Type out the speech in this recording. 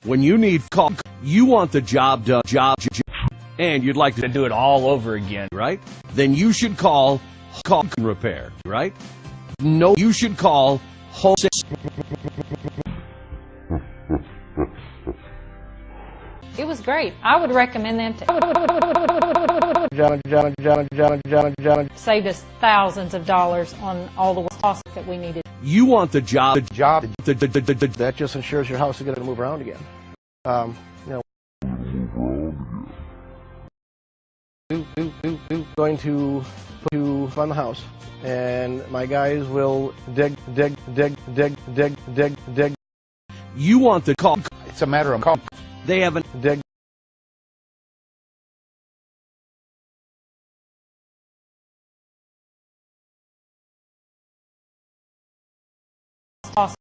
When you need cOcK, you want the job done, and you'd like to do it all over again, right? Then you should call cOcK Repair, right? No, you should call Hoh Sis. It was great. I would recommend them to. Saved us thousands of dollars on all the costs that we needed. You want the job. That just ensures your house is going to move around again. Going to fund the house, and my guys will dig. You want the cOcK. It's a matter of cOcK. They haven't Dig. Toss.